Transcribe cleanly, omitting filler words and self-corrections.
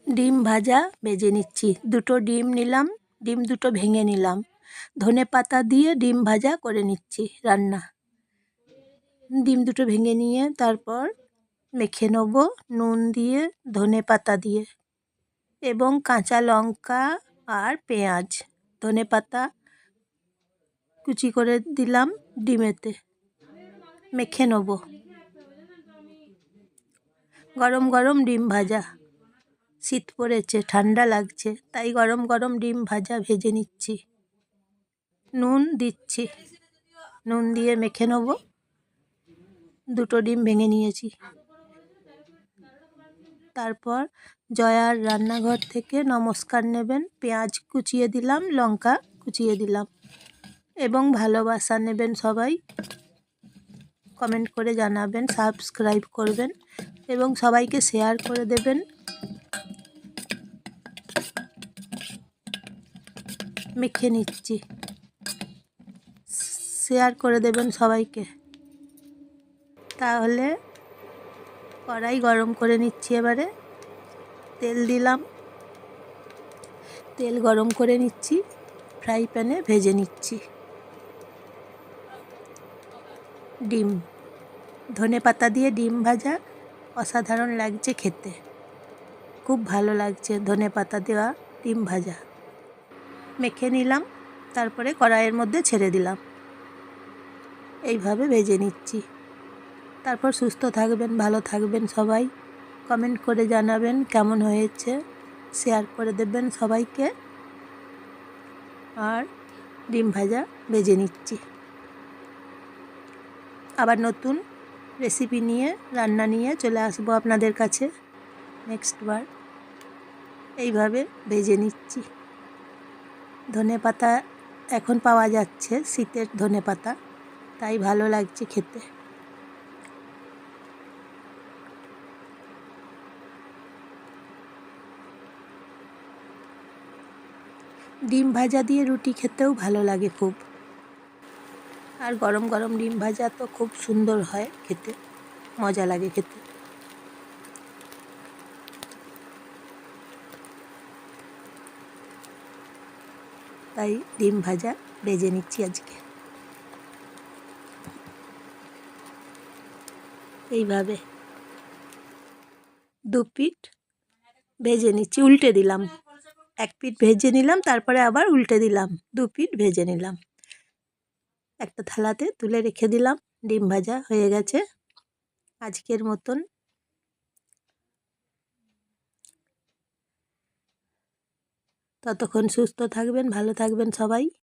ডিম ভাজা ভেজে নিচ্ছি। দুটো ডিম নিলাম, ডিম দুটো ভেঙে নিলাম। ধনেপাতা দিয়ে ডিম ভাজা করে নিচ্ছি রান্না। ডিম দুটো ভেঙে নিয়ে তারপর মেখে নেব নুন দিয়ে, ধনেপাতা দিয়ে এবং কাঁচা লঙ্কা আর পেঁয়াজ। ধনেপাতা কুচি করে দিলাম ডিমেতে, মেখে নেব। গরম গরম ডিম ভাজা, শীত পড়েছে, ঠান্ডা লাগছে, তাই গরম গরম ডিম ভাজা ভেজে নিচ্ছি। নুন দিচ্ছি, নুন দিয়ে মেখে নেব। দুটো ডিম ভেঙে নিয়েছি। তারপর জয়ার রান্নাঘর থেকে নমস্কার নেবেন, পেঁয়াজ কুচিয়ে দিলাম, লঙ্কা কুচিয়ে দিলাম এবং ভালোবাসা নেবেন সবাই। কমেন্ট করে জানাবেন, সাবস্ক্রাইব করবেন এবং সবাইকে শেয়ার করে দেবেন। মেখে নিচ্ছি, শেয়ার করে দেবেন সবাইকে। তাহলে কড়াই গরম করে নিচ্ছি। এবারে তেল দিলাম, তেল গরম করে নিচ্ছি, ফ্রাই প্যানে ভেজে নিচ্ছি। ডিম, ধনেপাতা দিয়ে ডিম ভাজা অসাধারণ লাগছে খেতে, খুব ভালো লাগছে ধনেপাতা দেওয়া ডিম ভাজা। মেখে নিলাম, তারপরে কড়াইয়ের মধ্যে ছেড়ে দিলাম। এইভাবে ভেজে নিচ্ছি। তারপর সুস্থ থাকবেন, ভালো থাকবেন সবাই। কমেন্ট করে জানাবেন কেমন হয়েছে, শেয়ার করে দেবেন সবাইকে। আর ডিম ভাজা ভেজে নিচ্ছি। আবার নতুন রেসিপি নিয়ে, রান্না নিয়ে চলে আসবো আপনাদের কাছে নেক্সট বার। এইভাবে ভেজে নিচ্ছি। ধনেপাতা এখন পাওয়া যাচ্ছে, শীতের ধনেপাতা, তাই ভালো লাগছে খেতে। ডিম ভাজা দিয়ে রুটি খেতেও ভালো লাগে খুব। আর গরম গরম ডিম ভাজা তো খুব সুন্দর হয় খেতে, মজা লাগে খেতে। তাই ডিম ভাজা ভেজে নিচ্ছি আজকে। এইভাবে দু পিঠ ভেজে নিচ্ছি, উল্টে দিলাম। এক পিঠ ভেজে নিলাম, তারপরে আবার উল্টে দিলাম, দু পিঠ ভেজে নিলাম। একটা থালাতে তুলে রেখে দিলাম। ডিম ভাজা হয়ে গেছে আজকের মতন। ততক্ষণ সুস্থ থাকবেন, ভালো থাকবেন সবাই।